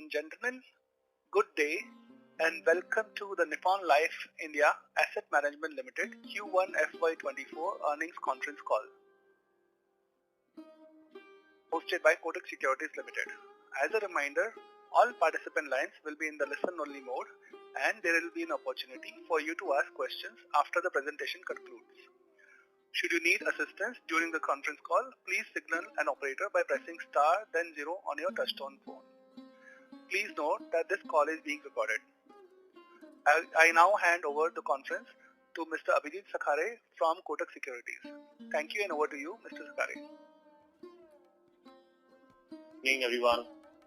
and gentlemen, good day and welcome to the Nippon Life India Asset Management Limited Q1 FY24 earnings conference call hosted by Kotak Securities Limited. As a reminder, all participant lines will be in the listen-only mode and there will be an opportunity for you to ask questions after the presentation concludes. Should you need assistance during the conference call, please signal an operator by pressing star then 0 on your touchtone phone. Please note that this call is being recorded. I now hand over the conference to Mr. Abhijit Sakhare from Kotak Securities. Thank you and over to you, Mr. Sakhare. Good evening everyone.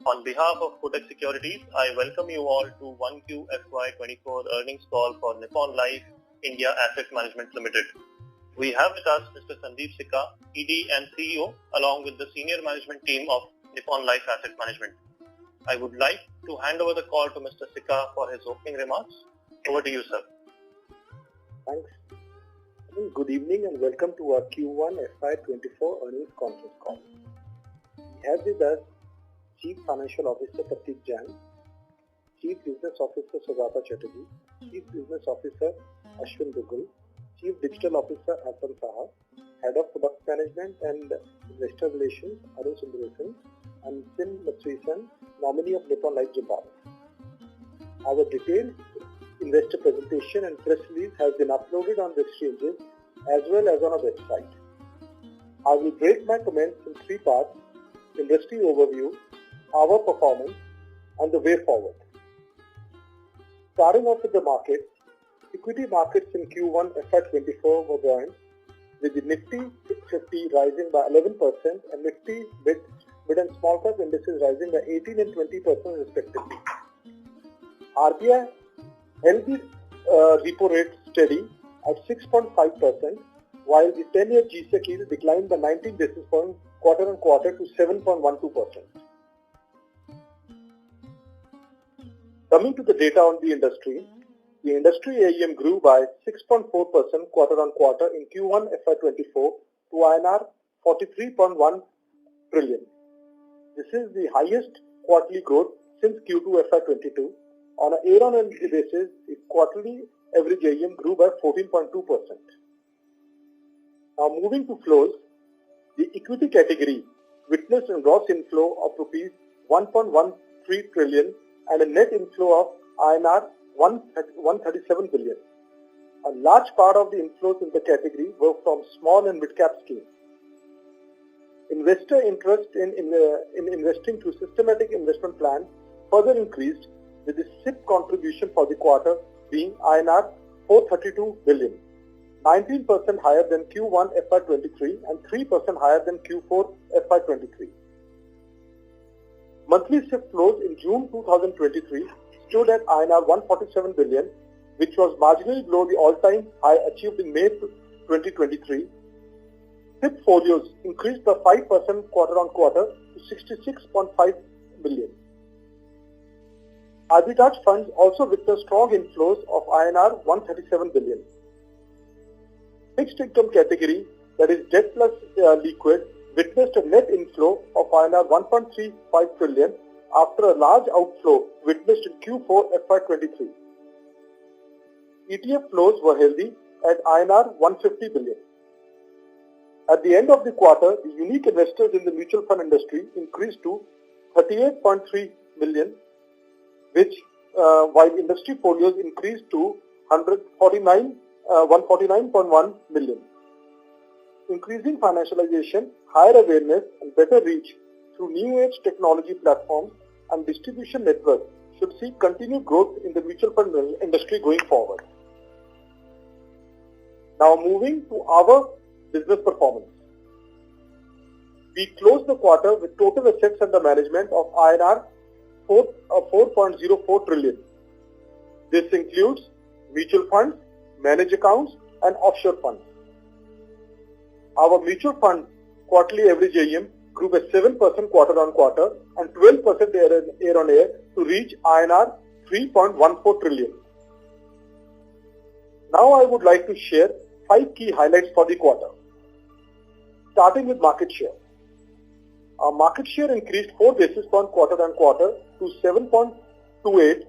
On behalf of Kotak Securities, I welcome you all to 1Q FY24 earnings call for Nippon Life India Asset Management Limited. We have with us Mr. Sandeep Sikka, ED and CEO, along with the senior management team of Nippon Life Asset Management. I would like to hand over the call to Mr. Sikka for his opening remarks. Over to you, sir. Thanks. Good evening and welcome to our Q1 FY24 earnings conference call. We have with us Chief Financial Officer Prateek Jain, Chief Business Officer Saugata Chatterjee, Chief Business Officer Ashwin Dugal, Chief Digital Officer Arpan Saha, Head of Product Management and Investor Relations Arun Sundaresan, and Sim Matsui-san, nominee of Nippon Life Zimbabwe. Our detailed investor presentation and press release has been uploaded on the exchanges as well as on our website. I will break my comments in three parts: industry overview, our performance, and the way forward. Starting off with the markets, equity markets in Q1 FY24 were buoyant, with the Nifty 50 rising by 11% and Nifty mid and small cap indices rising by 18 and 20% respectively. RBI held the repo rate steady at 6.5%, while the 10-year G-Sec yield declined by 19 basis points quarter on quarter to 7.12%. Coming to the data on the industry AUM grew by 6.4% quarter on quarter in Q1 FY24 to INR 43.1 trillion. This is the highest quarterly growth since Q2 FY22. On a year-on-year basis, the quarterly average AUM grew by 14.2%. Now moving to flows, the equity category witnessed a gross inflow of rupees 1.13 trillion and a net inflow of INR 137 billion. A large part of the inflows in the category were from small and mid-cap schemes. Investor interest in investing through systematic investment plans further increased, with the SIP contribution for the quarter being INR 432 billion, 19% higher than Q1 FY23 and 3% higher than Q4 FY23. Monthly SIP flows in June 2023 stood at INR 147 billion, which was marginally below the all-time high achieved in May 2023. SIP folios increased by 5% quarter on quarter to 66.5 billion. Arbitrage funds also witnessed strong inflows of INR 137 billion. Fixed income category, that is debt plus liquid, witnessed a net inflow of INR 1.35 trillion after a large outflow witnessed in Q4 FY23. ETF flows were healthy at INR 150 billion. At the end of the quarter, the unique investors in the mutual fund industry increased to 38.3 million, which while industry folios increased to 149.1 million. Increasing financialization, higher awareness and better reach through new age technology platforms and distribution network should see continued growth in the mutual fund industry going forward. Now moving to our business performance. We closed the quarter with total assets under management of INR 4.04 trillion. This includes mutual funds, managed accounts and offshore funds. Our mutual fund quarterly average AUM grew by 7% quarter on quarter and 12% year on year to reach INR 3.14 trillion. Now I would like to share 5 key highlights for the quarter. Starting with market share. Our market share increased 4 basis points quarter on quarter to 7.28,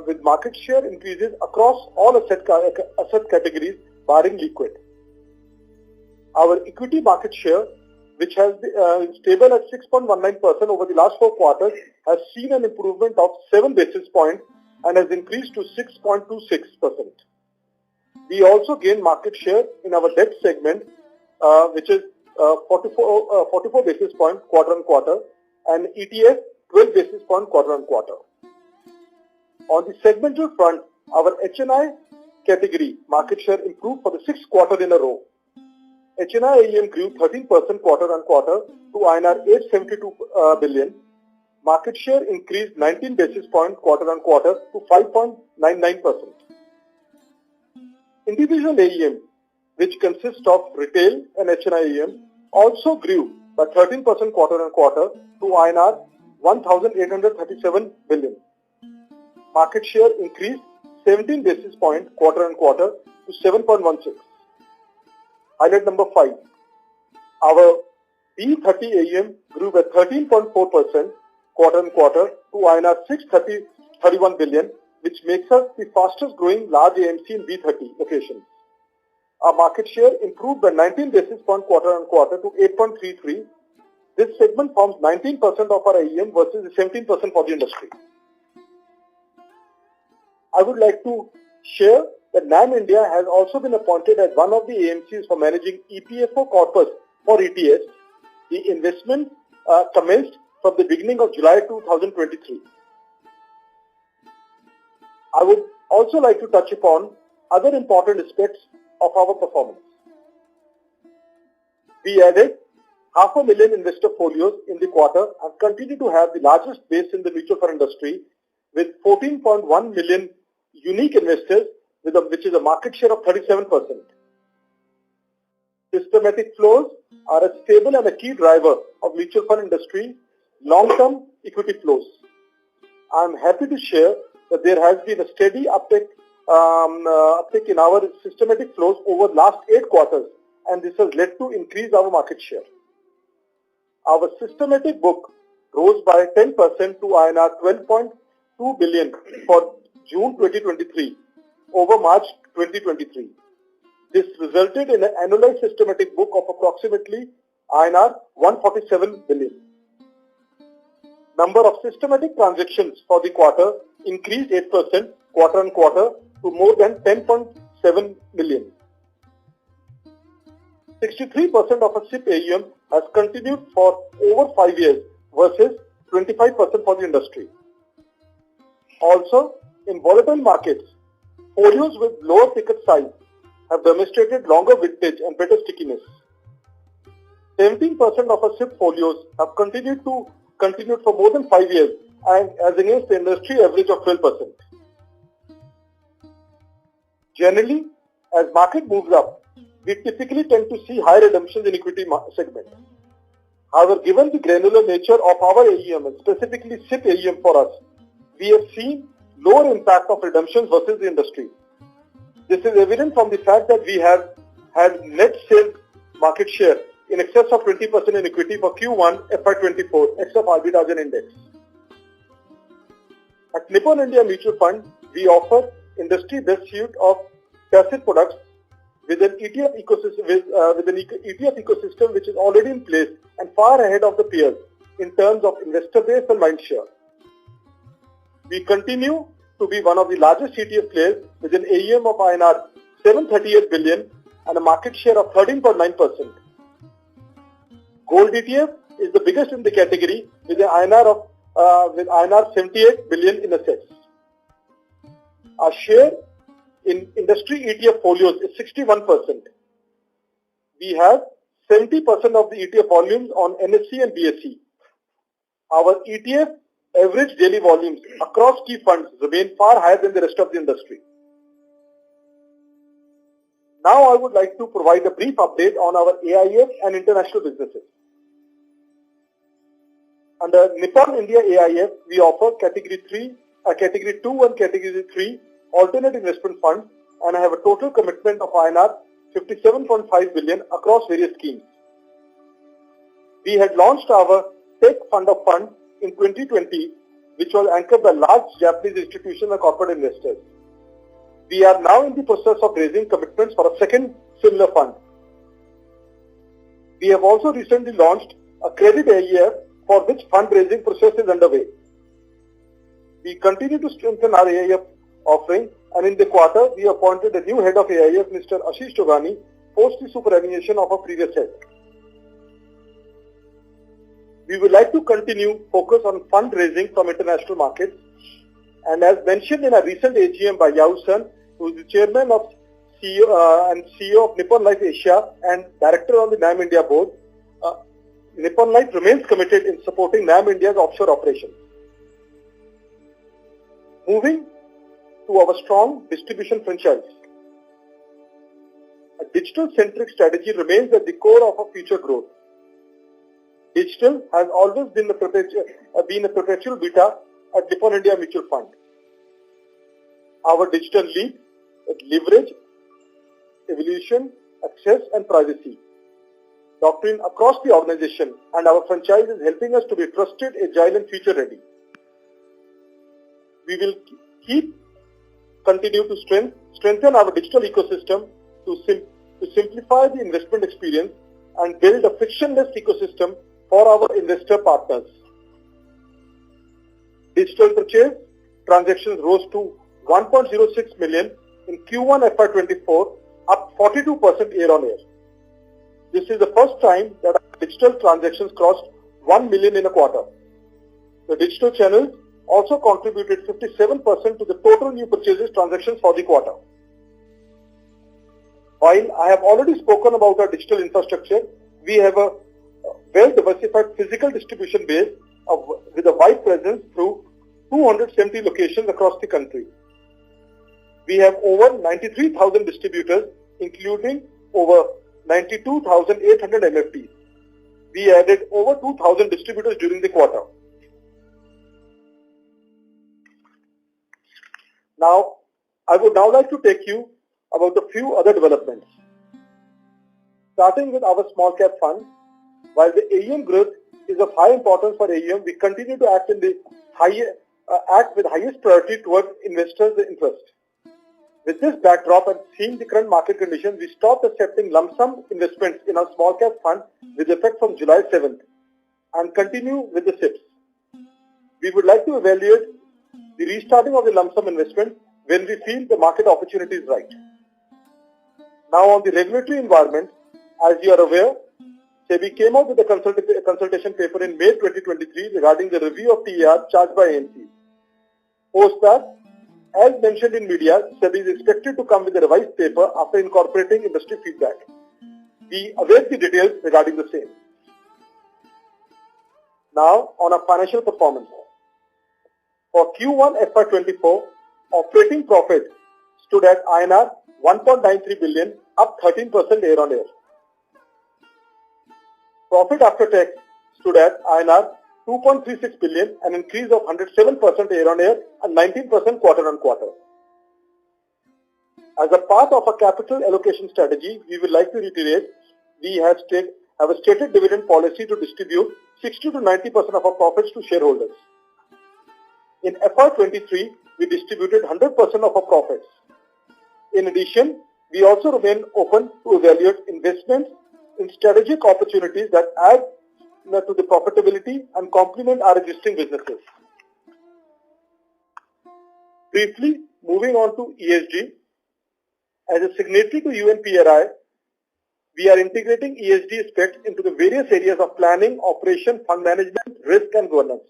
with market share increases across all asset categories barring liquid. Our equity market share, which has been stable at 6.19% over the last 4 quarters, has seen an improvement of 7 basis points and has increased to 6.26%. We also gained market share in our debt segment, which is 44 basis points quarter on quarter, and ETF 12 basis points quarter on quarter. On the segmental front, our HNI category market share improved for the 6th quarter in a row. HNI AUM grew 13% quarter on quarter to INR 872 billion. Market share increased 19 basis points quarter on quarter to 5.99%. Individual AUM, which consists of retail and HNI AUM, also grew by 13% quarter on quarter to INR 1,837 billion. Market share increased 17 basis points quarter on quarter to 7.16. Highlight number 5. Our B30 AUM grew by 13.4% quarter on quarter to INR 631 billion, which makes us the fastest growing large AMC in B30 locations. Our market share improved by 19 basis points quarter on quarter to 8.33. This segment forms 19% of our AUM versus 17% for the industry. I would like to share that NAM India has also been appointed as one of the AMCs for managing EPFO corpus for ETS. The investment commenced from the beginning of July 2023. I would also like to touch upon other important aspects of our performance. We added 500,000 investor folios in the quarter and continue to have the largest base in the mutual fund industry with 14.1 million unique investors, which is a market share of 37%. Systematic flows are a stable and a key driver of mutual fund industry long-term equity flows. I am happy to share that there has been a steady uptick in our systematic flows over last 8 quarters, and this has led to increase our market share. Our systematic book rose by 10% to INR 12.2 billion for June 2023 over March 2023. This resulted in an annualized systematic book of approximately INR 147 billion. Number of systematic transactions for the quarter increased 8% quarter on quarter to more than 10.7 million. 63% of our SIP AUM has continued for over 5 years versus 25% for the industry. Also, in volatile markets, folios with lower ticket size have demonstrated longer vintage and better stickiness. 17% of our SIP folios have continued for more than 5 years, and as against the industry average of 12%. Generally, as market moves up, we typically tend to see high redemptions in equity segment. However, given the granular nature of our AUM and specifically SIP AUM for us, we have seen lower impact of redemptions versus the industry. This is evident from the fact that we have had net sales market share in excess of 20% in equity for Q1 FY24 except arbitrage and index. At Nippon India Mutual Fund, we offer industry best suite of passive products with an ETF ecosystem which is already in place and far ahead of the peers in terms of investor base and mind share. We continue to be one of the largest ETF players with an AUM of INR 738 billion and a market share of 13.9%. Gold ETF is the biggest in the category with INR 78 billion in assets. Our share in industry ETF folios is 61%. We have 70% of the ETF volumes on NSE and BSE. Our ETF average daily volumes across key funds remain far higher than the rest of the industry. Now I would like to provide a brief update on our AIF and international businesses. Under Nippon India AIF, we offer Category 2 and Category 3 alternate investment funds and have a total commitment of INR 57.5 billion across various schemes. We had launched our Tech Fund of Funds in 2020, which was anchored by large Japanese institutions and corporate investors. We are now in the process of raising commitments for a second similar fund. We have also recently launched a credit AIF for which fundraising process is underway. We continue to strengthen our AIF offering, and in the quarter, we appointed a new head of AIF, Mr. Ashish Chogani, post the superannuation of our previous head. We would like to continue focus on fundraising from international markets, and as mentioned in a recent AGM by Yao Sun, who is the chairman of CEO of Nippon Life Asia and director on the NAM India board, Nippon Life remains committed in supporting NAM India's offshore operations. Moving to our strong distribution franchise. A digital-centric strategy remains at the core of our future growth. Digital has always been a perpetual beta at Nippon India Mutual Fund. Our digital lead is leverage, evolution, access and privacy doctrine across the organization, and our franchise is helping us to be trusted, agile and future ready. We will continue to strengthen our digital ecosystem to simplify the investment experience and build a frictionless ecosystem for our investor partners. Digital purchase transactions rose to 1.06 million in Q1 FY24, up 42% year-on-year. This is the first time that our digital transactions crossed 1 million in a quarter. The digital channels also contributed 57% to the total new purchases transactions for the quarter. While I have already spoken about our digital infrastructure, we have a well-diversified physical distribution base with a wide presence through 270 locations across the country. We have over 93,000 distributors, including over 92,800 MFDs. We added over 2,000 distributors during the quarter. Now, I would now like to take you about a few other developments. Starting with our small cap fund, while the AUM growth is of high importance for AUM, we continue to act with highest priority towards investors' interest. With this backdrop and seeing the current market conditions, we stopped accepting lump sum investments in our small cap fund with effect from July 7th and continue with the SIPs. We would like to evaluate the restarting of the lump sum investment when we feel the market opportunity is right. Now on the regulatory environment, as you are aware, SEBI came out with a consultation paper in May 2023 regarding the review of TER charged by AMCs. Post that, as mentioned in media, SEBI is expected to come with a revised paper after incorporating industry feedback. We await the details regarding the same. Now on our financial performance. For Q1 FY24, operating profit stood at INR 1.93 billion, up 13% year-on-year. Profit after tax stood at INR 2.36 billion, an increase of 107% year-on-year and 19% quarter-on-quarter. As a part of our capital allocation strategy, we would like to reiterate we have a stated dividend policy to distribute 60 to 90% of our profits to shareholders. In FY23, we distributed 100% of our profits. In addition, we also remain open to evaluate investments in strategic opportunities that add to the profitability and complement our existing businesses. Briefly, moving on to ESG. As a signatory to UNPRI, we are integrating ESG aspects into the various areas of planning, operation, fund management, risk and governance.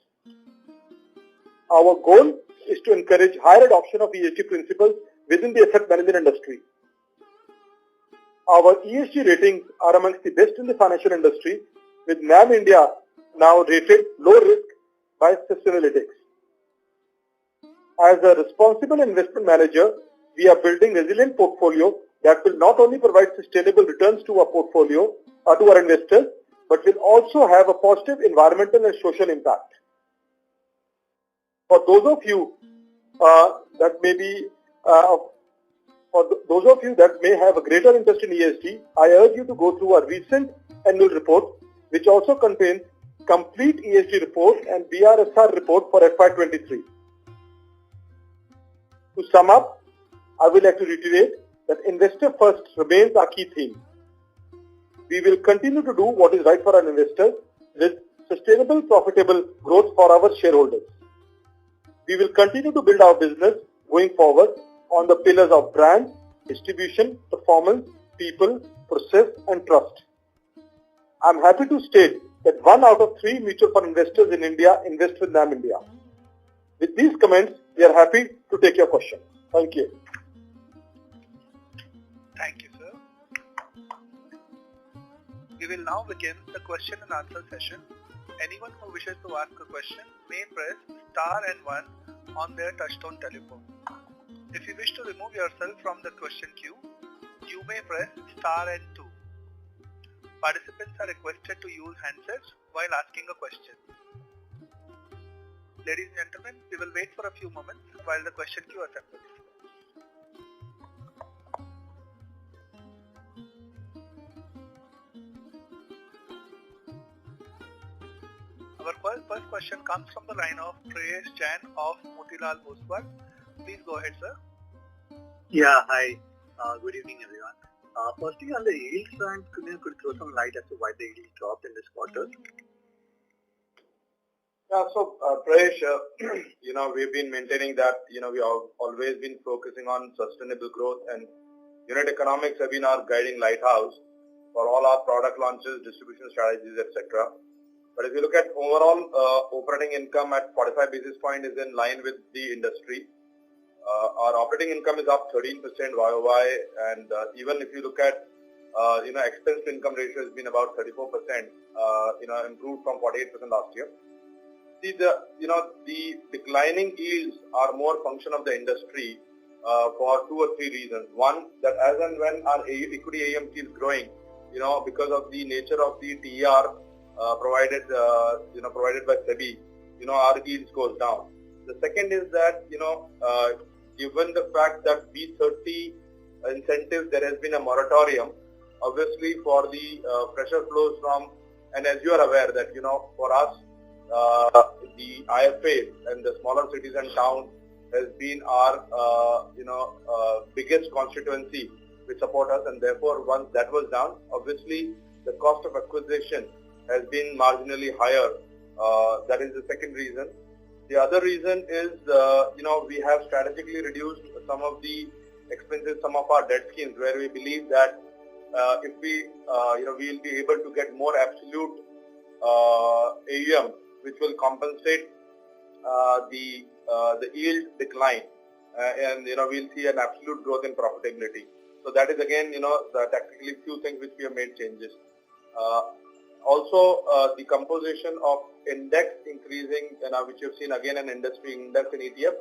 Our goal is to encourage higher adoption of ESG principles within the asset management industry. Our ESG ratings are amongst the best in the financial industry, with NAM India now rated low risk by Sustainalytics. As a responsible investment manager, we are building a resilient portfolio that will not only provide sustainable returns to our portfolio or to our investors, but will also have a positive environmental and social impact. For those of you that may have a greater interest in ESG, I urge you to go through our recent annual report, which also contains complete ESG report and BRSR report for FY23. To sum up, I would like to reiterate that investor first remains our key theme. We will continue to do what is right for our investors with sustainable, profitable growth for our shareholders. We will continue to build our business going forward on the pillars of brand, distribution, performance, people, process and trust. I am happy to state that 1 out of 3 mutual fund investors in India invest with NAM India. With these comments, we are happy to take your questions. Thank you. Thank you, sir. We will now begin the question and answer session. Anyone who wishes to ask a question may press star and 1 on their touchtone telephone. If you wish to remove yourself from the question queue, you may press star and 2. Participants are requested to use handsets while asking a question. Ladies and gentlemen, we will wait for a few moments while the question queue assembles. Our first question comes from the line of Prayesh Jain of Motilal Oswal. Please go ahead, sir. Yeah, hi. Good evening, everyone. Firstly, on the yield front, could you throw some light as to why the yield dropped in this quarter? Yeah, so Prayesh, we've been maintaining that, we have always been focusing on sustainable growth, and unit economics have been our guiding lighthouse for all our product launches, distribution strategies, etc. But if you look at overall operating income at 45 basis points is in line with the industry. Our operating income is up 13% YOY, and even if you look at, expense to income ratio has been about 34%, improved from 48% last year. See, the declining yields are more function of the industry for 2 or 3 reasons. One, that as and when our equity AUM keeps growing, because of the nature of the TER provided by SEBI, our yields goes down. The second is that, given the fact that B30 incentives, there has been a moratorium, obviously for the pressure flows from, and as you are aware that, for us, the IFA and the smaller cities and towns has been our, biggest constituency which support us, and therefore once that was down, obviously the cost of acquisition has been marginally higher. That is the second reason. The other reason is, we have strategically reduced some of the expenses, some of our debt schemes, where we believe that if we, we will be able to get more absolute AUM, which will compensate the yield decline, and we'll see an absolute growth in profitability. So that is again, the tactically few things which we have made changes. Also, the composition of index increasing, which you've seen again an industry index in ETF.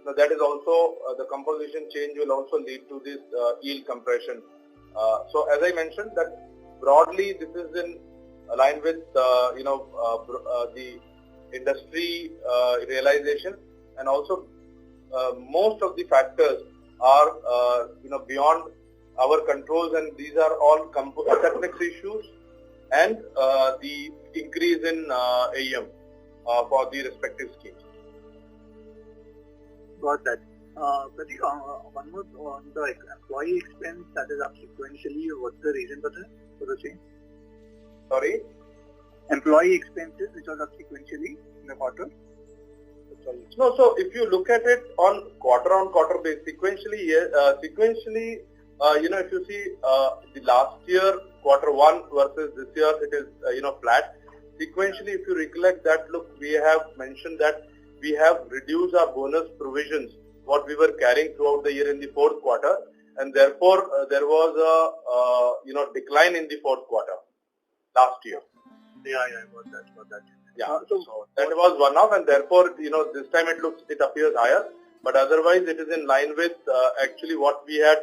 Now that is also the composition change will also lead to this yield compression. So as I mentioned, that broadly this is in line with the industry realization, and also most of the factors are beyond our controls, and these are all asset mix issues and the increase in AUM for the respective schemes. Got that. One more on the employee expense that is up sequentially. What's the reason for the change? Sorry? Employee expenses, which was up sequentially in the quarter. No, so if you look at it on quarter basis, sequentially, if you see the last year Q1 versus this year, it is flat. Sequentially, if you recollect that, we have mentioned that we have reduced our bonus provisions, what we were carrying throughout the year in the fourth quarter, and therefore there was a decline in the fourth quarter last year. Yeah, got that. Yeah, so that was one off, and therefore this time it appears higher, but otherwise it is in line with actually what we had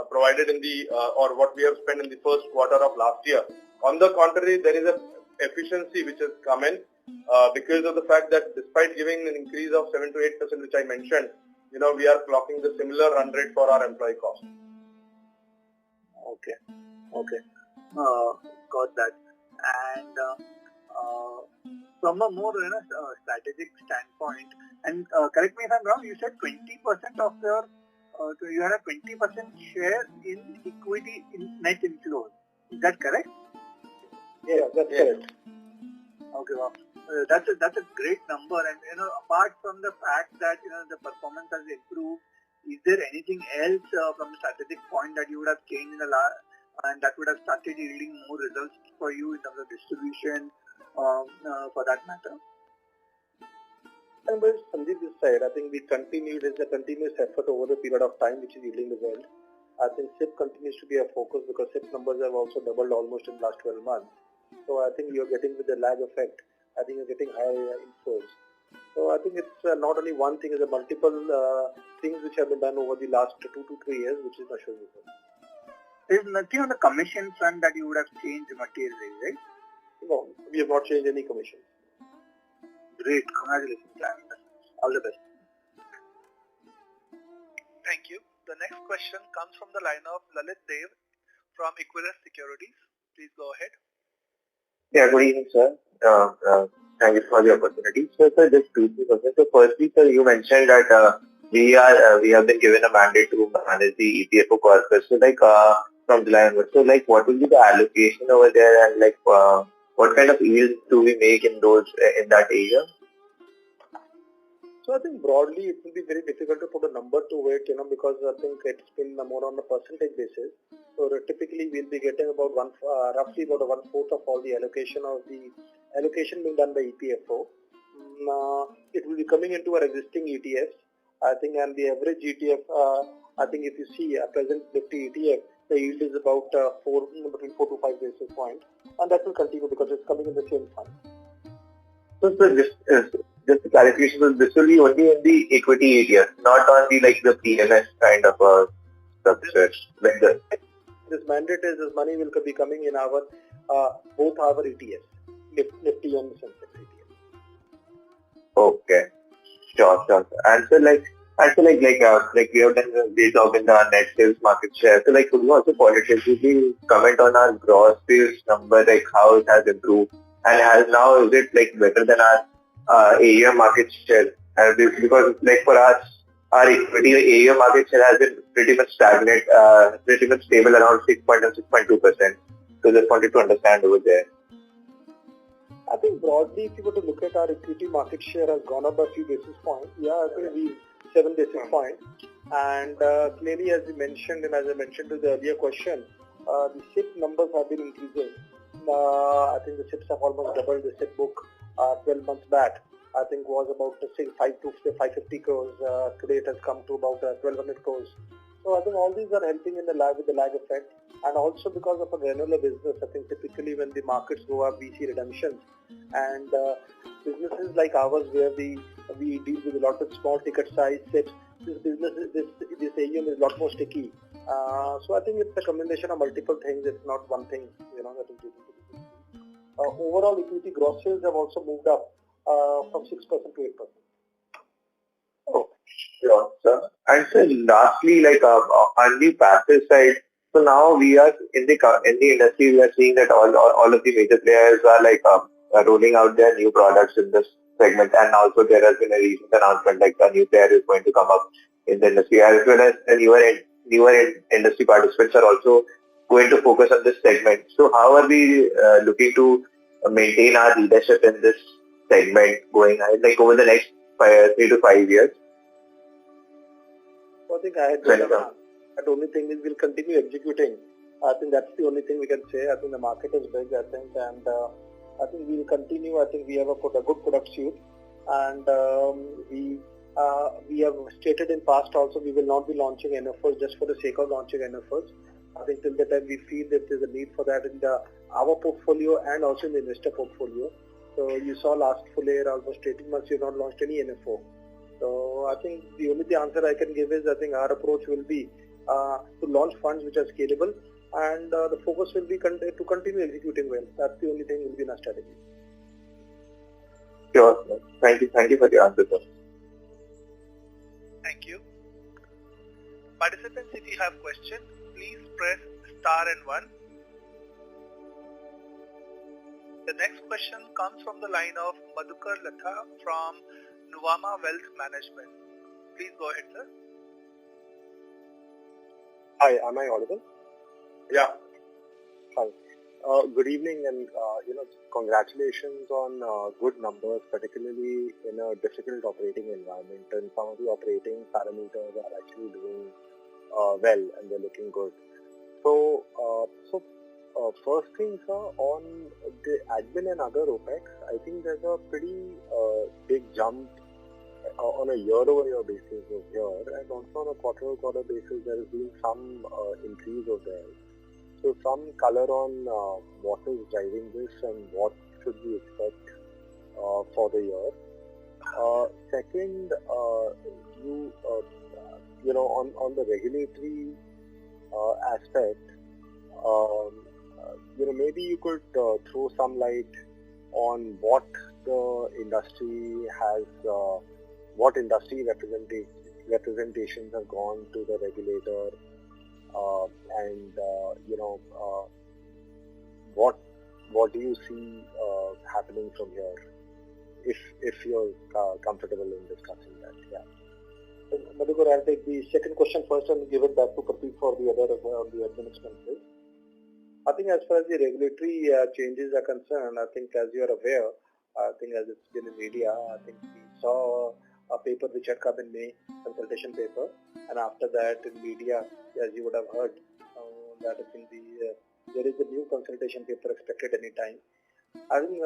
provided in the or what we have spent in the first quarter of last year. On the contrary, there is a efficiency which has come in because of the fact that despite giving an increase of 7 to 8%, which I mentioned, we are clocking the similar run rate for our employee cost. Okay. Got that. And from a more strategic standpoint, and correct me if I'm wrong, you said 20% of your you had a 20% share in equity in net inflows. Is that correct? Yeah, that's correct. Okay, wow. That's a great number. And apart from the fact that the performance has improved, is there anything else from a strategic point that you would have changed in the last, and that would have started yielding more results for you in terms of distribution, for that matter? And with Sandeep this side, I think there's a continuous effort over the period of time which is yielding results. I think SIP continues to be a focus because SIP numbers have also doubled almost in the last 12 months. So I think you're getting with the lag effect, I think you're getting higher inflows. So I think it's not only one thing, it's a multiple things which have been done over the last 2 to 3 years, which is not showing results. There's nothing on the commission front that you would have changed materially, right? No, we have not changed any commissions. Great, congratulations, and all the best. Thank you. The next question comes from the line of Lalit Dev from Equirus Securities. Please go ahead. Yeah, good evening, sir. Thank you for the opportunity. So, sir, just 2 questions. So, firstly, sir, you mentioned that we have been given a mandate to manage the EPFO corpus. So, from July onwards. So, what will be the allocation over there, and what kind of yields do we make in that area? So I think broadly it will be very difficult to put a number to it, because I think it's been more on a percentage basis. So typically we'll be getting about roughly about 1/4 of all the allocation being done by EPFO. It will be coming into our existing ETFs, I think, and the average ETF, I think if you see a present Nifty ETF, the yield is about between 4 to 5 basis points, and that will continue because it's coming in the same fund. So, sir, just a clarification, so this will be only in the equity ETF, not on the the PMS kind of a structure. This mandate is this money will be coming in our both our ETFs, Nifty and Sensex ETF. Okay, sure. And so we have done a great job in the net sales market share. So could you also qualitatively comment on our gross sales number, how it has improved, and is it better than our AUM market share? Because for us, our equity AUM market share has been pretty much stagnant, pretty much stable around 6.1 and 6.2%. So just wanted to understand over there. I think broadly, if you were to look at our equity market share has gone up by a few basis points. Yeah, I think 7 basis points. And clearly, as you mentioned, and as I mentioned to the earlier question, the SIP numbers have been increasing. I think the SIPs have almost doubled. The SIP book 12 months back, I think was about 550 crores. Today it has come to about 1,200 crores. So I think all these are helping in the lag effect, and also because of a granular business. I think typically when the markets go up, we see redemptions, and businesses like ours where we deal with a lot of small ticket size SIPs, this AUM is a lot more sticky. So I think it's a combination of multiple things. It's not one thing, that is due to the business. Overall equity gross sales have also moved up from 6% to 8%. Oh, sure, sir. And so lastly, on the passive side, so now we are in the industry, we are seeing that all of the major players are rolling out their new products in this segment, and also there has been a recent announcement a new player is going to come up in the industry, as well as the newer industry participants are also going to focus on this segment. So how are we looking to maintain our leadership in this segment going ahead, over the next 3 to 5 years? So I think the only thing is we'll continue executing. I think that's the only thing we can say. I think the market is big, I think, and I think we'll continue. I think we have a good product suite, and we have stated in past also we will not be launching NFOs just for the sake of launching NFOs. I think till the time we feel that there's a need for that in our portfolio and also in the investor portfolio. So you saw last full year, almost 18 months, you have not launched any NFO. So I think the only answer I can give is I think our approach will be to launch funds which are scalable, and the focus will be to continue executing well. That's the only thing will be in our strategy. Sure. Thank you for the answer, sir. Thank you. Participants, if you have questions, please press star and 1. The next question comes from the line of Madhukar Latha from Nuvama Wealth Management. Please go ahead, sir. Hi, am I audible? Yeah. Hi. Good evening and, congratulations on good numbers, particularly in a difficult operating environment, and some of the operating parameters are actually doing well and they're looking good. So, first thing, sir, on the admin and other OPEX, I think there's a pretty big jump on a year-over-year basis over here, and also on a quarter-over-quarter basis there has been some increase over there. So some color on what is driving this and what should we expect for the year. Second, on the regulatory aspect, maybe you could throw some light on what the industry has, what industry representations have gone to the regulator, and what do you see happening from here, if you're comfortable in discussing that? Yeah. Madhukar, I'll take the second question first and give it back to Prateek for the other on the admin expenses. I think as far as the regulatory changes are concerned, I think as you are aware, I think as it's been in media, I think we saw a paper which had come in May, consultation paper, and after that in media, as you would have heard, that I think there is a new consultation paper expected any time. I think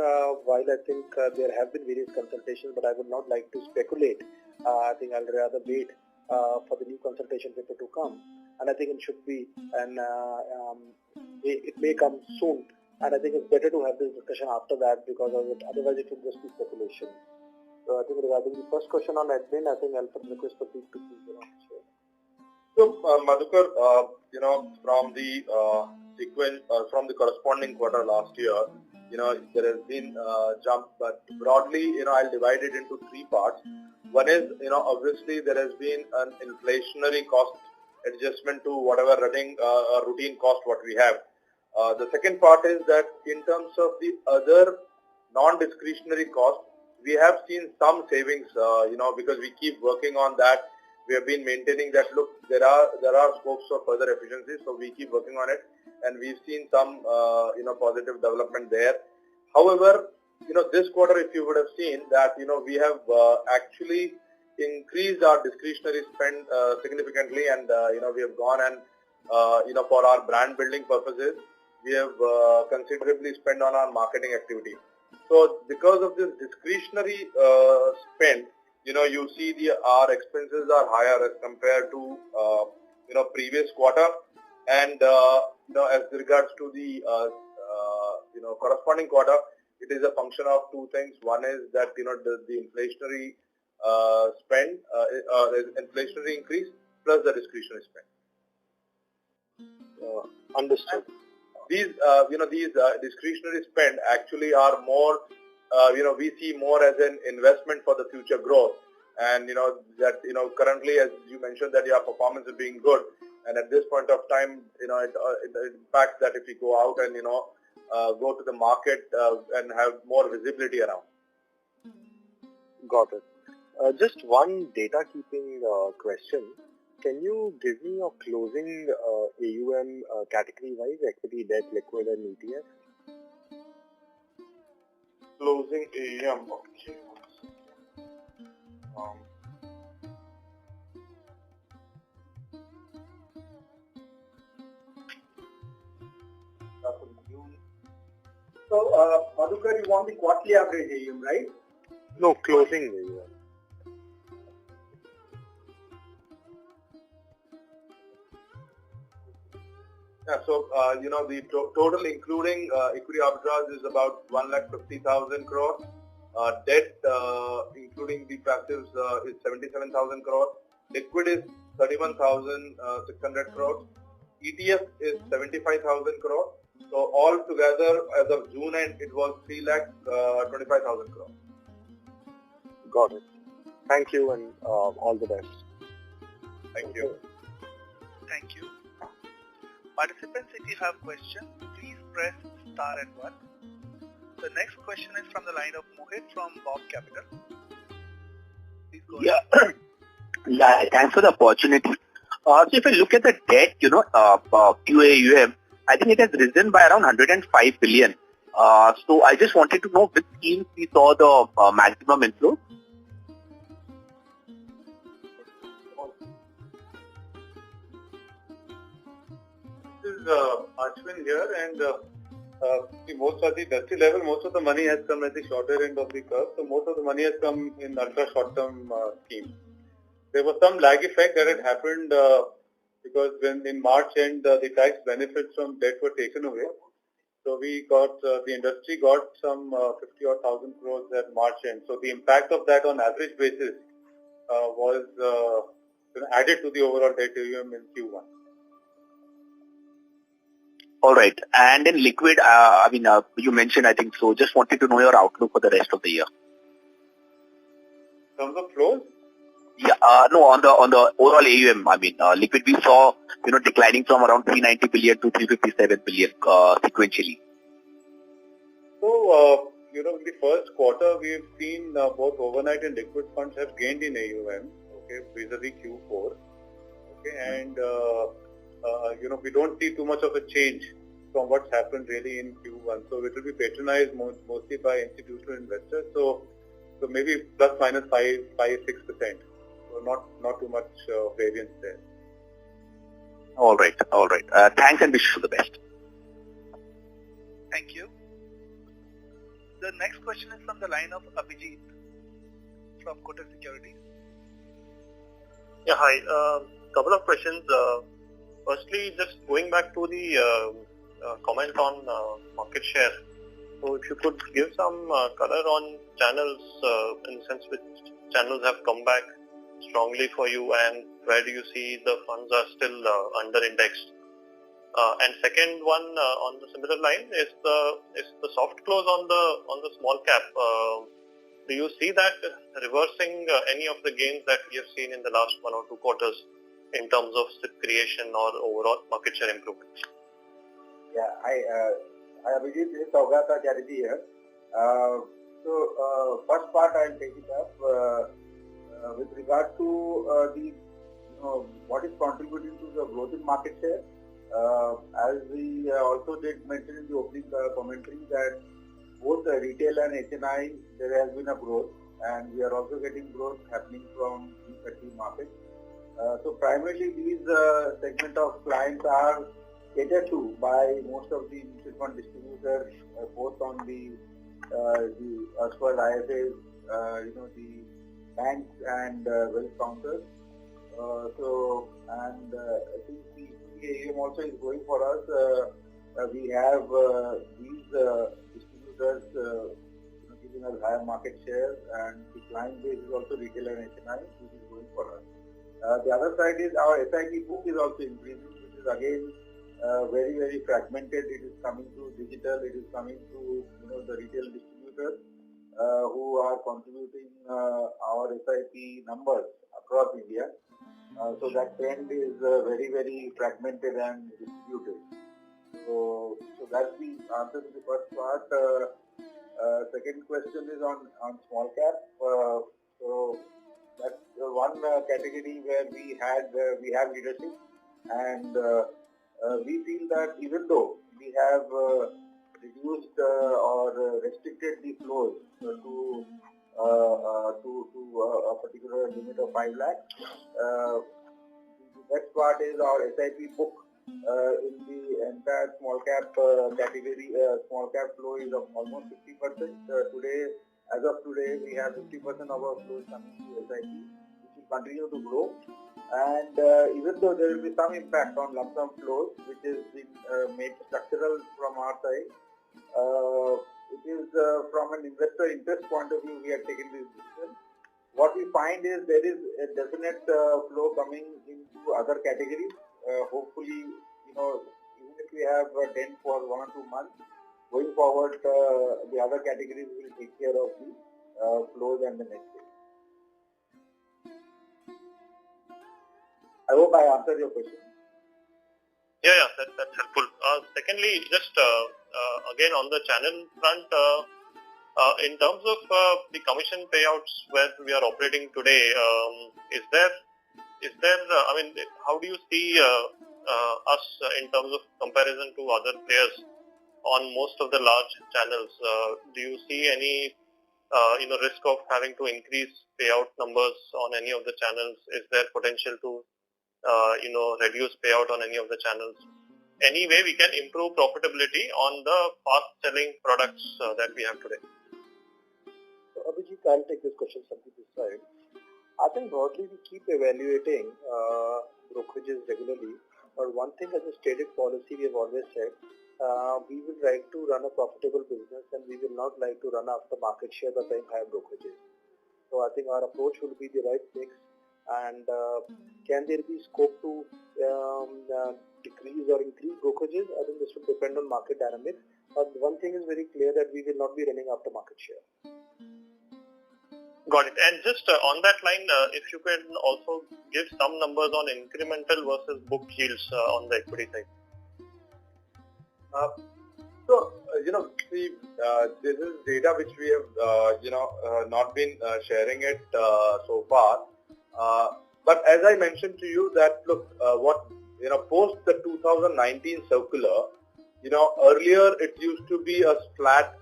while I think there have been various consultations, but I would not like to speculate. I think I'll rather wait for the new consultation paper to come, and I think it should be, and it may come soon. And I think it's better to have this discussion after that, because otherwise it will just be speculation. So I think regarding the first question on admin, I think I'll request Prateek to please share. So Madhukar, from the from the corresponding quarter last year, there has been a jump, but broadly, I'll divide it into three parts. One is, obviously there has been an inflationary cost adjustment to whatever running routine cost what we have. The second part is that in terms of the other non-discretionary cost, we have seen some savings, because we keep working on that. We have been maintaining that, look, there are scopes for further efficiencies, so we keep working on it, and we've seen some, positive development there. However, this quarter, if you would have seen that, we have actually increased our discretionary spend significantly, and, we have gone and, for our brand building purposes, we have considerably spent on our marketing activity. So because of this discretionary spend, you see our expenses are higher as compared to, previous quarter. And, as regards to the, corresponding quarter, it is a function of two things. One is that, the inflationary spend, inflationary increase plus the discretionary spend. Understood. These discretionary spend actually are more, we see more as an investment for the future growth. And, that, currently, as you mentioned, that your performance is being good. And at this point of time, it impacts that if you go out and, go to the market and have more visibility around. Got it. Just one data keeping question. Can you give me your closing AUM category-wise, equity, debt, liquid, and ETF? Closing AUM, okay. So, Madhukar, you want the quarterly average AUM, right? No, closing AUM. Yeah, so, the total including equity arbitrage is about 1,50,000 crore. Debt, including the passives, is 77,000 crore. Liquid is 31,600 crore. ETF is 75,000 crore. So all together, as of June end, it was 3,25,000 crore. Got it. Thank you, and all the best. Thank you. Thank you. Participants, if you have questions, please press star and 1. The next question is from the line of Mohit from Bob Capital. Please go ahead. Yeah, thanks for the opportunity. So if I look at the debt, QAUM, I think it has risen by around 105 billion. So I just wanted to know which schemes we saw the maximum inflow. This is Ashwin here, and most of the industry level, most of the money has come at the shorter end of the curve. So most of the money has come in ultra short-term schemes. There was some lag effect that had happened because when in March end the tax benefits from debt were taken away. So we got the industry got some 50 or 1,000 crores at March end. So the impact of that on average basis was added to the overall debt AUM in Q1. All right. And in liquid, you mentioned, I think so. Just wanted to know your outlook for the rest of the year. In terms of flows? Yeah, no, on the overall AUM, liquid we saw, declining from around 390 billion to 357 billion sequentially. So, in the first quarter, we have seen both overnight and liquid funds have gained in AUM, vis-a-vis Q4. And, we don't see too much of a change from what's happened really in Q1. So, it will be patronized mostly by institutional investors. So maybe plus minus 5-6%. So not too much variance there. All right. Thanks and wish you the best. Thank you. The next question is from the line of Abhijit from Kotak Securities. Yeah, hi. Couple of questions. Firstly, just going back to the comment on market share. So if you could give some color on channels, in the sense which channels have come back strongly for you and where do you see the funds are still under-indexed? And second one on the similar line is the soft close on the small cap. Do you see that reversing any of the gains that we have seen in the last 1 or 2 quarters in terms of SIP creation or overall market share improvement? Yeah, I Abhijit, this is Saugata Chatterjee here. So first part I'll take it up with regard to what is contributing to the growth in market share. As we also did mention in the opening commentary that both the retail and HNI there has been a growth, and we are also getting growth happening from the market. So primarily these segment of clients are catered to by most of the mutual fund distributors, both on the erstwhile IFAs, the banks and wealth counters. I think the AUM also is going for us. We have these distributors giving us higher market share, and the client base is also retail and HNI, which is going for us. The other side is our SIP book is also increasing, which is again very, very fragmented. It is coming through digital, it is coming through the retail distributors who are contributing our SIP numbers across India. So that trend is very, very fragmented and distributed. So that's the answer to the first part. Second question is on small cap. So that's one category where we have leadership, and we feel that even though we have reduced or restricted the flows to a particular limit of 5 lakhs, the next part is our SIP book. In the entire small cap category, small cap flow is of almost 50%. Today, as of today, we have 50% of our flows coming to SIP, which will continue to grow. And even though there will be some impact on lump sum flows, which is made structural from our side, it is from an investor interest point of view we have taken this decision. What we find is there is a definite flow coming into other categories. Hopefully, even if we have a dent for 1 or 2 months, going forward, the other categories will take care of the flows and the next day. I hope I answered your question. Yeah, that's helpful. Secondly, just again on the channel front, In terms of the commission payouts where we are operating today, how do you see us in terms of comparison to other players on most of the large channels? Do you see any risk of having to increase payout numbers on any of the channels? Is there potential to reduce payout on any of the channels? Any way we can improve profitability on the fast-selling products that we have today? So Abhijit, I'll take this question from this side. I think broadly we keep evaluating brokerages regularly, but one thing as a stated policy we have always said, we would like to run a profitable business and we will not like to run after market share by paying higher brokerages. So I think our approach will be the right mix, and can there be scope to decrease or increase brokerages? I think this will depend on market dynamics, but one thing is very clear that we will not be running after market share. Got it. And just on that line, if you can also give some numbers on incremental versus book yields on the equity side. This is data which we have, not been sharing it so far. But as I mentioned to you that, look, post the 2019 circular, earlier it used to be a flat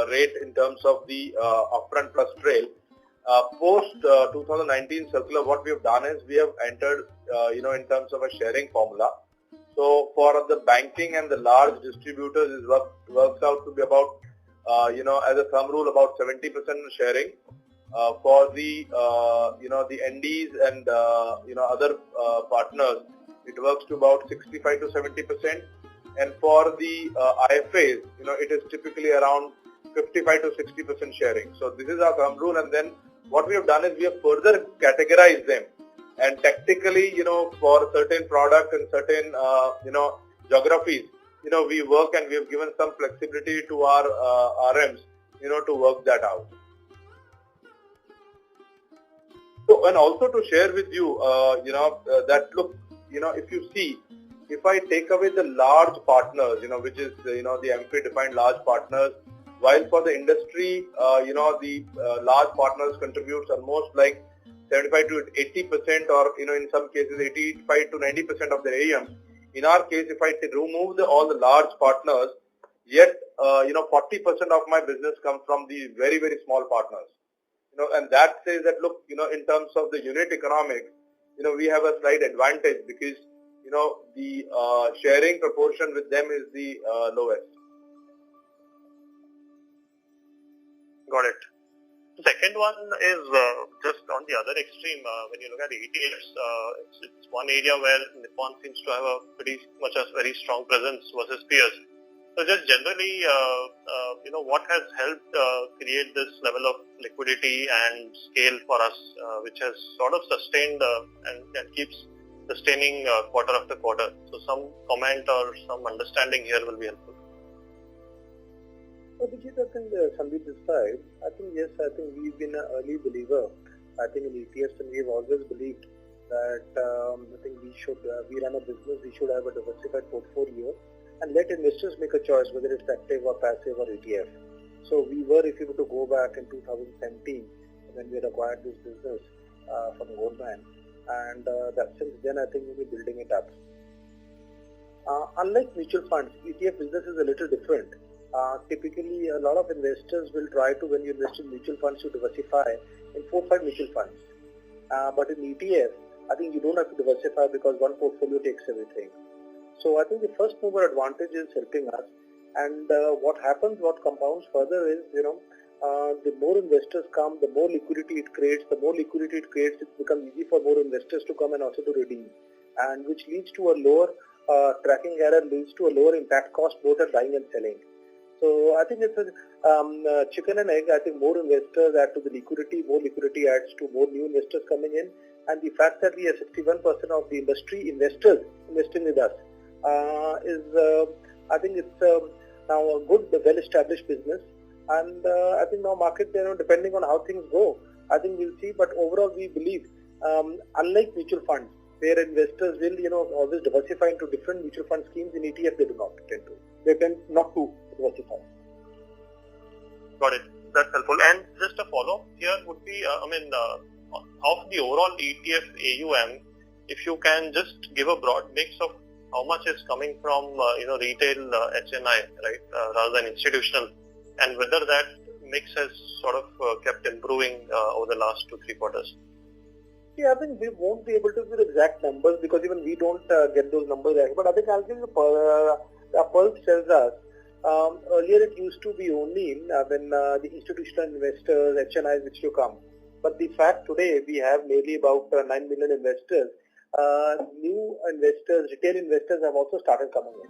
rate in terms of the upfront plus trail. Post 2019 circular, what we have done is we have entered, in terms of a sharing formula. So for the banking and the large distributors, it works out to be about, as a thumb rule, about 70% sharing. For the, the NDs and, other partners, it works to about 65 to 70%. And for the IFAs, it is typically around 55 to 60% sharing. So this is our thumb rule, and then what we have done is we have further categorized them, and tactically, for certain products and certain, geographies, we work, and we have given some flexibility to our RMs, to work that out. So, and also to share with you, that look, if you see, if I take away the large partners, which is, the MP defined large partners, while for the industry, the large partners contributes almost like 75 to 80%, or, in some cases 85 to 90% of the AUM. In our case, if I remove all the large partners, yet, 40% of my business comes from the very, very small partners. And that says that, look, in terms of the unit economics, we have a slight advantage because, the sharing proportion with them is the lowest. Got it. The second one is just on the other extreme. When you look at ETFs, it's one area where Nippon seems to have a pretty much a very strong presence versus peers. So just generally, what has helped create this level of liquidity and scale for us, which has sort of sustained and keeps sustaining quarter after quarter. So some comment or some understanding here will be helpful. Abhijit, I think Sandeep this side, I think we've been an early believer, I think in ETFs, and we've always believed that I think we run a business, we should have a diversified portfolio and let investors make a choice whether it's active or passive or ETF. So we were, if you were to go back in 2017 when we had acquired this business from Goldman, and that since then I think we'll be building it up. Unlike mutual funds, ETF business is a little different. Typically, a lot of investors will try to, when you invest in mutual funds, to diversify in 4 or 5 mutual funds. But in ETF, I think you don't have to diversify because one portfolio takes everything. So I think the first mover advantage is helping us. And what compounds further is, the more investors come, the more liquidity it creates. The more liquidity it creates, it becomes easy for more investors to come and also to redeem, and which leads to a lower tracking error, leads to a lower impact cost both at buying and selling. So I think it's a chicken and egg. I think more investors add to the liquidity, more liquidity adds to more new investors coming in, and the fact that we have 61% of the industry investors investing with us is, I think it's now a good, well-established business. And I think now market, depending on how things go, I think we'll see. But overall, we believe, unlike mutual funds, where investors will, always diversify into different mutual fund schemes, in ETF they do not tend to. They tend not to diversify. Got it. That's helpful. And just a follow-up here would be, of the overall ETF AUM, if you can just give a broad mix of how much is coming from, retail HNI, right, rather than institutional, and whether that mix has sort of kept improving over the last 2-3 quarters. Yeah, I think we won't be able to give the exact numbers because even we don't get those numbers there. But I think I'll give you the pulse tells us. Earlier it used to be only when the institutional investors, HNIs which to come. But the fact today we have nearly about 9 million investors. New investors, retail investors have also started coming in.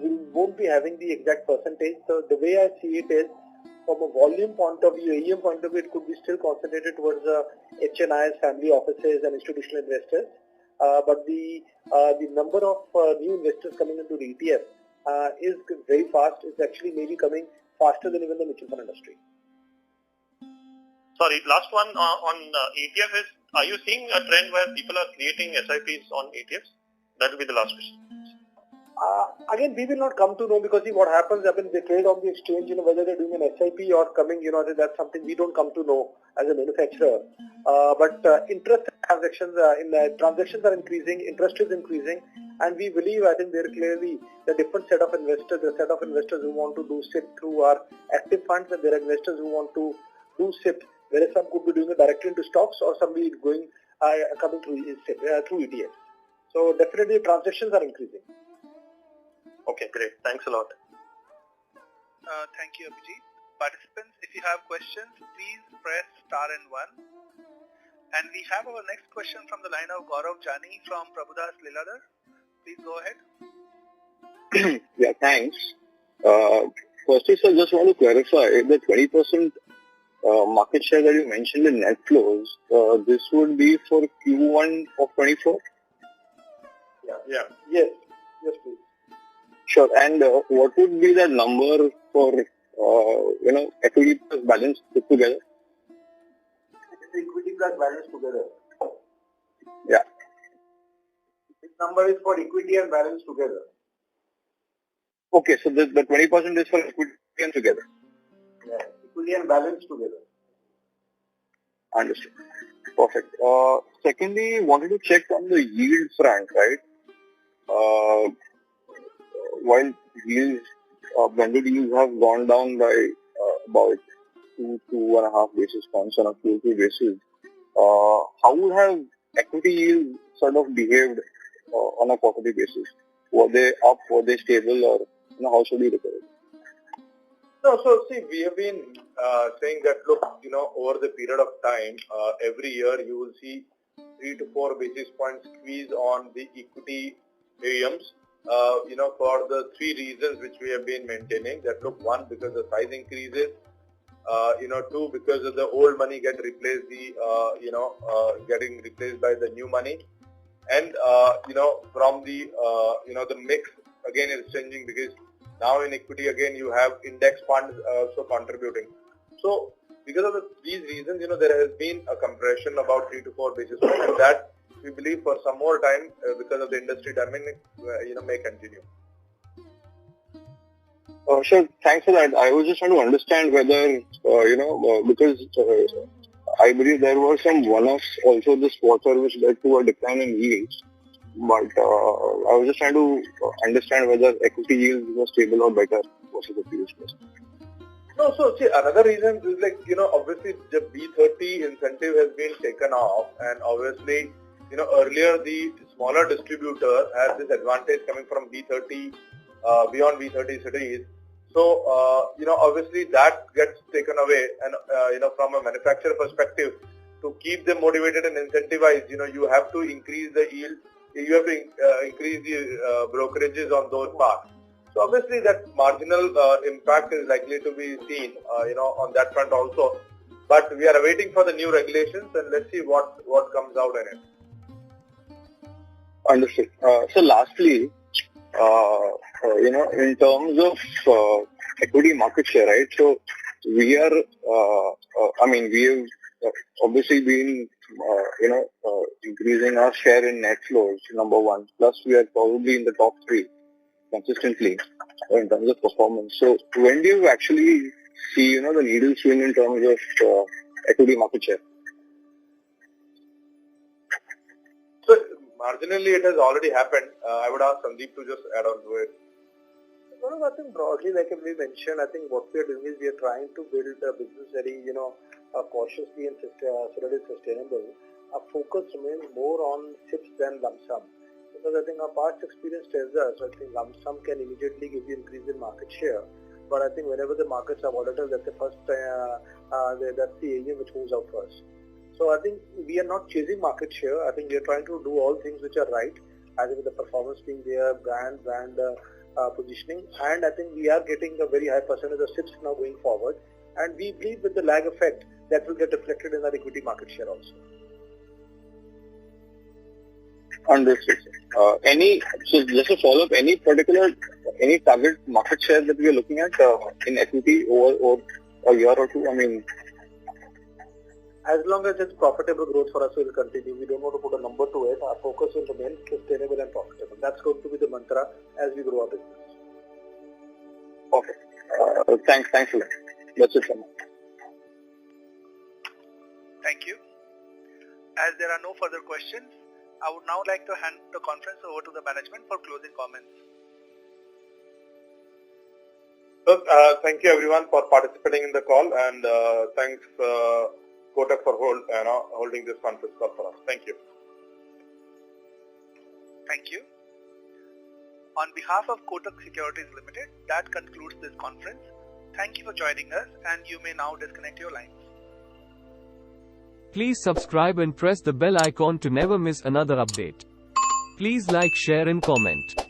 We won't be having the exact percentage. So the way I see it is, from a volume point of view, AUM point of view, it could be still concentrated towards HNIs, family offices and institutional investors. But the number of new investors coming into the ETF is very fast. It's actually maybe coming faster than even the mutual fund industry. Sorry, last one on ETF is, are you seeing a trend where people are creating SIPs on ETFs? That will be the last question. Again, we will not come to know because see what happens, they trade on the exchange, whether they're doing an SIP or coming, that's something we don't come to know as a manufacturer. But interest transactions are increasing, interest is increasing, and we believe, I think there clearly the different set of investors, the set of investors who want to do SIP through our active funds, and there are investors who want to do SIP, whereas some could be doing it directly into stocks or somebody going coming through SIP, through ETFs. So definitely transactions are increasing. Okay, great. Thanks a lot. Thank you, Abhijit. Participants, if you have questions, please press star and 1. And we have our next question from the line of Gaurav Jani from Prabhudas Lilladher. Please go ahead. Yeah, thanks. Firstly, sir, just want to clarify the 20% market share that you mentioned in net flows. This would be for Q1 of 24? Yeah. Yes, please. Sure. And what would be the number for, equity plus balance put together? Equity plus balance together. Yeah. This number is for equity and balance together. Okay, so the 20% is for equity and together. Yeah, equity and balance together. Understood. Perfect. Secondly, wanted to check on the yield front, right? While yields, blended yields have gone down by about 2.5 basis points on a Q2 basis, how would have equity yields sort of behaved on a quarterly basis? Were they up, were they stable, or how should we look at it? No, so see, we have been saying that, look, over the period of time, every year you will see 3 to 4 basis points squeeze on the equity AUMs. For the 3 reasons which we have been maintaining, that look, 1, because the size increases, 2, because of the old money getting replaced by the new money, and from the the mix again is changing because now in equity again you have index funds also contributing. So because of these reasons, there has been a compression about 3 to 4 basis points, and that we believe for some more time because of the industry dynamic, may continue. Sure, thanks for that. I was just trying to understand whether, because I believe there were some one-offs also this quarter which led to a decline in yields. But I was just trying to understand whether equity yields were stable or better versus the previous quarter. No, so see, another reason is obviously the B30 incentive has been taken off, and obviously, earlier the smaller distributor has this advantage coming from B30, beyond B30 cities. So, obviously that gets taken away, and, from a manufacturer perspective, to keep them motivated and incentivized, you have to increase the yield, you have to increase the brokerages on those parts. So obviously that marginal impact is likely to be seen, on that front also. But we are awaiting for the new regulations, and let's see what comes out in it. Understood. So lastly, in terms of equity market share, right? So we are, we have obviously been, increasing our share in net flows, number 1. Plus we are probably in the top 3 consistently in terms of performance. So when do you actually see, the needle swing in terms of equity market share? So marginally it has already happened. I would ask Sandeep to just add on to it. I think broadly, like we mentioned, I think what we are doing is we are trying to build a business very, cautiously and so that it's sustainable. Our focus remains more on SIPs than lump sum. Because I think our past experience tells us, I think lump sum can immediately give you increase in market share. But I think whenever the markets are volatile, that's the first, that's the area which moves out first. So I think we are not chasing market share. I think we are trying to do all things which are right. I think with the performance being there, brand positioning, and I think we are getting a very high percentage of SIPs now going forward, and we believe with the lag effect that will get reflected in our equity market share also. Understood. So just to follow up, any target market share that we are looking at in equity over a year or two? I mean, as long as it's profitable growth for us, we will continue. We don't want to put a number to it. Our focus will remain sustainable and profitable. That's going to be the mantra as we grow our business. Okay. Thanks a lot. That's it from me. Thank you. As there are no further questions, I would now like to hand the conference over to the management for closing comments. So, thank you everyone for participating in the call, and thanks Kotak for holding this conference call for us. Thank you. Thank you. On behalf of Kotak Securities Limited, that concludes this conference. Thank you for joining us, and you may now disconnect your lines. Please subscribe and press the bell icon to never miss another update. Please like, share and comment.